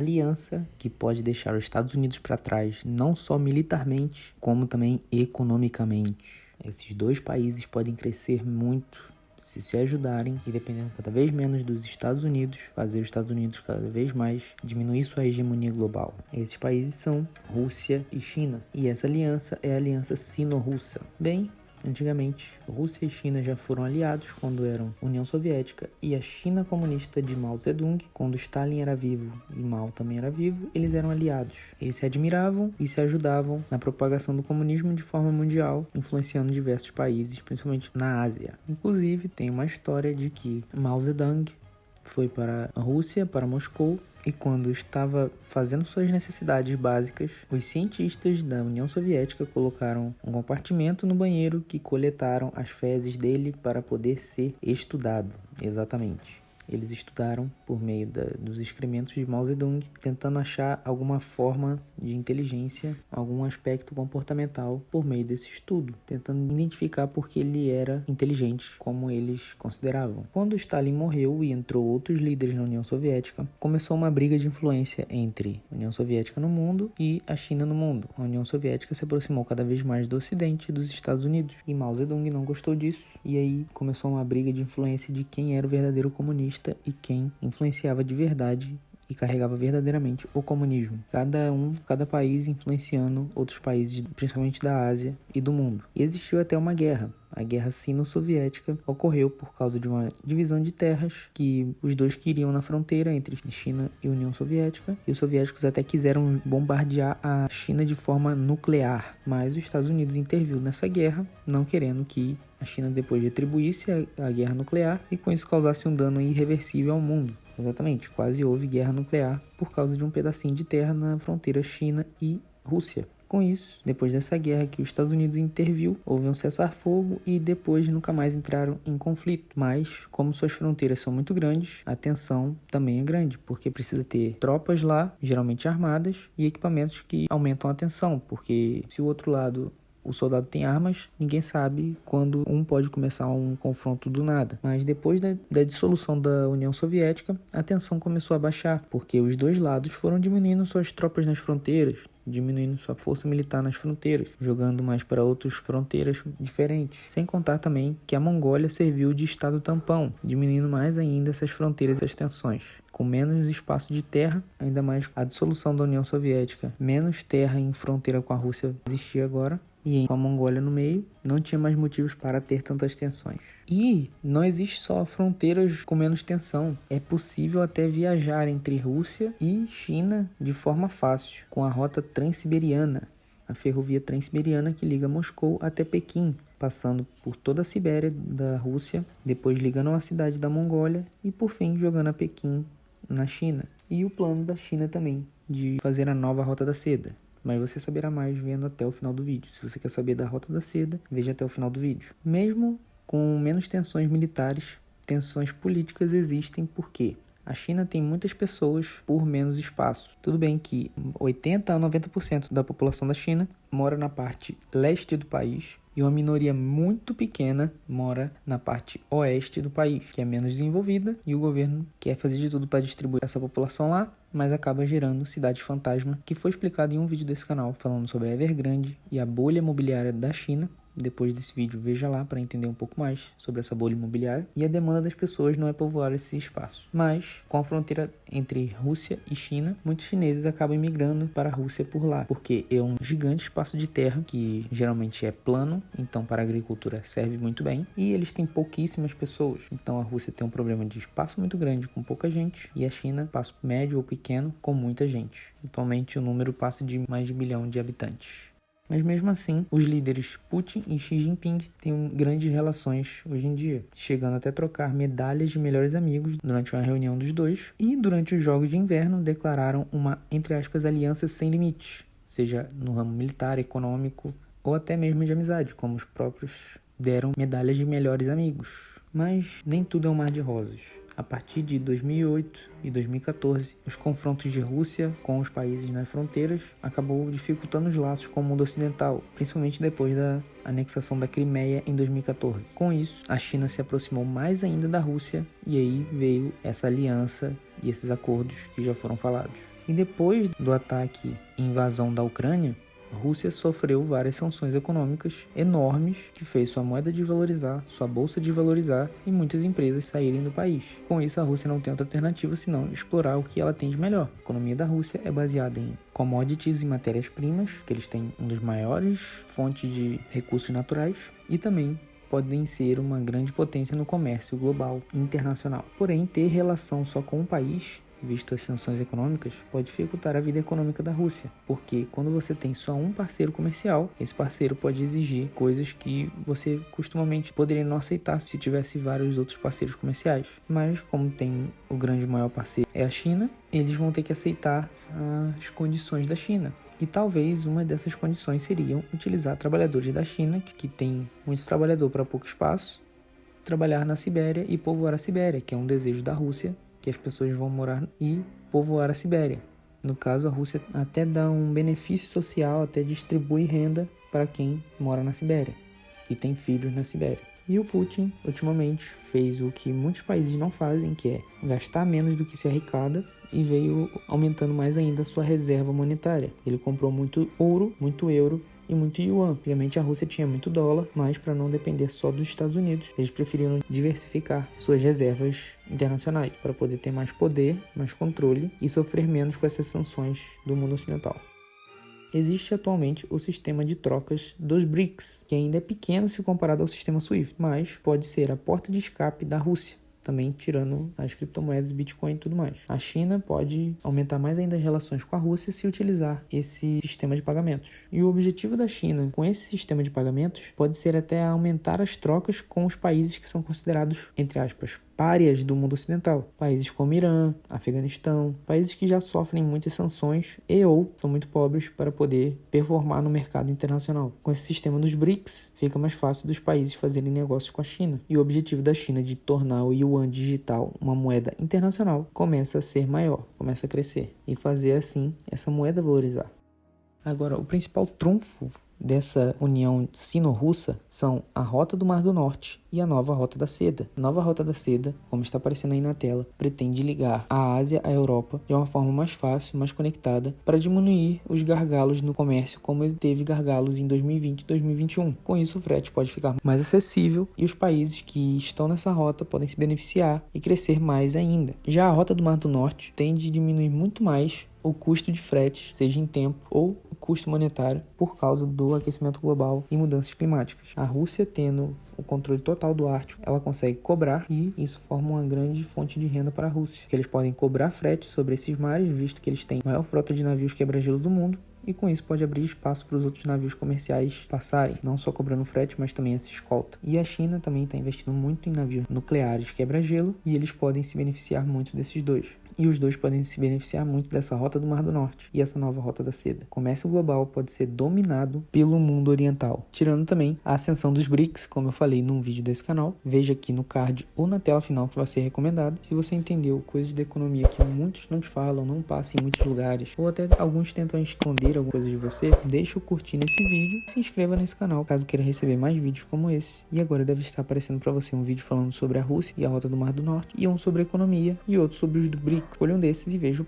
aliança que pode deixar os Estados Unidos para trás, não só militarmente, como também economicamente. Esses dois países podem crescer muito se ajudarem e, dependendo cada vez menos dos Estados Unidos, fazer os Estados Unidos cada vez mais diminuir sua hegemonia global. Esses países são Rússia e China, e essa aliança é a aliança sino-russa. Bem, antigamente, Rússia e China já foram aliados quando eram União Soviética, e a China comunista de Mao Zedong, quando Stalin era vivo e Mao também era vivo, eles eram aliados. Eles se admiravam e se ajudavam na propagação do comunismo de forma mundial, influenciando diversos países, principalmente na Ásia. Inclusive, tem uma história de que Mao Zedong foi para a Rússia, para Moscou, e quando estava fazendo suas necessidades básicas, os cientistas da União Soviética colocaram um compartimento no banheiro que coletaram as fezes dele para poder ser estudado. Exatamente. Eles estudaram por meio dos excrementos de Mao Zedong, tentando achar alguma forma de inteligência, algum aspecto comportamental por meio desse estudo, tentando identificar por que ele era inteligente, como eles consideravam. Quando Stalin morreu e entrou outros líderes na União Soviética, começou uma briga de influência entre a União Soviética no mundo e a China no mundo. A União Soviética se aproximou cada vez mais do Ocidente e dos Estados Unidos, e Mao Zedong não gostou disso, e aí começou uma briga de influência de quem era o verdadeiro comunista e quem influenciava de verdade e carregava verdadeiramente o comunismo. Cada país influenciando outros países, principalmente da Ásia e do mundo. E existiu até uma guerra. A Guerra Sino-Soviética ocorreu por causa de uma divisão de terras que os dois queriam na fronteira entre China e União Soviética, e os soviéticos até quiseram bombardear a China de forma nuclear, mas os Estados Unidos interviu nessa guerra, não querendo que a China depois retribuísse a guerra nuclear e com isso causasse um dano irreversível ao mundo. Exatamente, quase houve guerra nuclear por causa de um pedacinho de terra na fronteira China e Rússia. Com isso, depois dessa guerra que os Estados Unidos interviu, houve um cessar-fogo e depois nunca mais entraram em conflito. Mas, como suas fronteiras são muito grandes, a tensão também é grande, porque precisa ter tropas lá, geralmente armadas, e equipamentos que aumentam a tensão, porque se o outro lado o soldado tem armas, ninguém sabe quando um pode começar um confronto do nada. Mas depois da dissolução da União Soviética, a tensão começou a baixar, porque os dois lados foram diminuindo suas tropas nas fronteiras, diminuindo sua força militar nas fronteiras, jogando mais para outras fronteiras diferentes. Sem contar também que a Mongólia serviu de estado tampão, diminuindo mais ainda essas fronteiras e essas tensões. Com menos espaço de terra, ainda mais a dissolução da União Soviética, menos terra em fronteira com a Rússia existia agora, e com a Mongólia no meio, não tinha mais motivos para ter tantas tensões. E não existe só fronteiras com menos tensão. É possível até viajar entre Rússia e China de forma fácil, com a rota Transiberiana, a ferrovia Transiberiana que liga Moscou até Pequim, passando por toda a Sibéria da Rússia, depois ligando a cidade da Mongólia e por fim jogando a Pequim na China. E o plano da China também, de fazer a nova Rota da Seda. Mas você saberá mais vendo até o final do vídeo. Se você quer saber da Rota da Seda, veja até o final do vídeo. Mesmo com menos tensões militares, tensões políticas existem porque a China tem muitas pessoas por menos espaço. Tudo bem que 80 a 90% da população da China mora na parte leste do país e uma minoria muito pequena mora na parte oeste do país, que é menos desenvolvida, e o governo quer fazer de tudo para distribuir essa população lá, mas acaba gerando cidade fantasma, que foi explicado em um vídeo desse canal, falando sobre a Evergrande e a bolha imobiliária da China. Depois desse vídeo, veja lá para entender um pouco mais sobre essa bolha imobiliária. E a demanda das pessoas não é povoar esse espaço. Mas, com a fronteira entre Rússia e China, muitos chineses acabam migrando para a Rússia por lá, porque é um gigante espaço de terra, que geralmente é plano, então para a agricultura serve muito bem. E eles têm pouquíssimas pessoas. Então a Rússia tem um problema de espaço muito grande com pouca gente, e a China, espaço médio ou pequeno, com muita gente. Atualmente o número passa de mais de 1 bilhão de habitantes. Mas mesmo assim, os líderes Putin e Xi Jinping têm grandes relações hoje em dia, chegando até trocar medalhas de melhores amigos durante uma reunião dos dois, e durante os Jogos de Inverno declararam uma, entre aspas, aliança sem limites, seja no ramo militar, econômico ou até mesmo de amizade, como os próprios deram medalhas de melhores amigos. Mas nem tudo é um mar de rosas. A partir de 2008 e 2014, os confrontos de Rússia com os países nas fronteiras acabou dificultando os laços com o mundo ocidental, principalmente depois da anexação da Crimeia em 2014. Com isso, a China se aproximou mais ainda da Rússia e aí veio essa aliança e esses acordos que já foram falados. E depois do ataque e invasão da Ucrânia, a Rússia sofreu várias sanções econômicas enormes que fez sua moeda desvalorizar, sua bolsa desvalorizar e muitas empresas saírem do país. Com isso, a Rússia não tem outra alternativa senão explorar o que ela tem de melhor. A economia da Rússia é baseada em commodities e matérias-primas, que eles têm um dos maiores fontes de recursos naturais, e também podem ser uma grande potência no comércio global e internacional. Porém, ter relação só com um país, visto as sanções econômicas, pode dificultar a vida econômica da Rússia, porque quando você tem só um parceiro comercial, esse parceiro pode exigir coisas que você costumamente poderia não aceitar se tivesse vários outros parceiros comerciais. Mas como tem o grande maior parceiro é a China, eles vão ter que aceitar as condições da China. E talvez uma dessas condições seriam utilizar trabalhadores da China, que tem muito trabalhador para pouco espaço, trabalhar na Sibéria e povoar a Sibéria, que é um desejo da Rússia, que as pessoas vão morar e povoar a Sibéria. No caso, a Rússia até dá um benefício social, até distribui renda para quem mora na Sibéria e tem filhos na Sibéria. E o Putin, ultimamente, fez o que muitos países não fazem, que é gastar menos do que se arrecada, e veio aumentando mais ainda a sua reserva monetária. Ele comprou muito ouro, muito euro e muito yuan. Antigamente a Rússia tinha muito dólar, mas para não depender só dos Estados Unidos, eles preferiram diversificar suas reservas internacionais para poder ter mais poder, mais controle e sofrer menos com essas sanções do mundo ocidental. Existe atualmente o sistema de trocas dos BRICS, que ainda é pequeno se comparado ao sistema SWIFT, mas pode ser a porta de escape da Rússia, também tirando as criptomoedas, Bitcoin e tudo mais. A China pode aumentar mais ainda as relações com a Rússia se utilizar esse sistema de pagamentos. E o objetivo da China com esse sistema de pagamentos pode ser até aumentar as trocas com os países que são considerados, entre aspas, párias do mundo ocidental. Países como Irã, Afeganistão, países que já sofrem muitas sanções e ou são muito pobres para poder performar no mercado internacional. Com esse sistema dos BRICS, fica mais fácil dos países fazerem negócios com a China. E o objetivo da China de tornar o yuan digital uma moeda internacional começa a ser maior, começa a crescer e fazer assim essa moeda valorizar. Agora, o principal trunfo dessa união sino-russa são a Rota do Mar do Norte e a Nova Rota da Seda. A Nova Rota da Seda, como está aparecendo aí na tela, pretende ligar a Ásia à Europa de uma forma mais fácil, mais conectada, para diminuir os gargalos no comércio, como teve gargalos em 2020 e 2021. Com isso, o frete pode ficar mais acessível e os países que estão nessa rota podem se beneficiar e crescer mais ainda. Já a Rota do Mar do Norte tende a diminuir muito mais o custo de frete, seja em tempo ou o custo monetário, por causa do aquecimento global e mudanças climáticas. A Rússia, tendo o controle total do Ártico, ela consegue cobrar e isso forma uma grande fonte de renda para a Rússia, que eles podem cobrar frete sobre esses mares, visto que eles têm a maior frota de navios quebra-gelo do mundo, e com isso pode abrir espaço para os outros navios comerciais passarem, não só cobrando frete, mas também essa escolta. E a China também está investindo muito em navios nucleares quebra-gelo e eles podem se beneficiar muito desses dois. E os dois podem se beneficiar muito dessa Rota do Mar do Norte e essa nova Rota da Seda. O comércio global pode ser dominado pelo mundo oriental, tirando também a ascensão dos BRICS, como eu falei num vídeo desse canal. Veja aqui no card ou na tela final que vai ser recomendado. Se você entendeu coisas da economia que muitos não te falam, não passam em muitos lugares, ou até alguns tentam esconder alguma coisa de você, deixa o curtir nesse vídeo e se inscreva nesse canal caso queira receber mais vídeos como esse. E agora deve estar aparecendo para você um vídeo falando sobre a Rússia e a Rota do Mar do Norte, e um sobre economia e outro sobre os do BRICS. Escolha um desses e veja o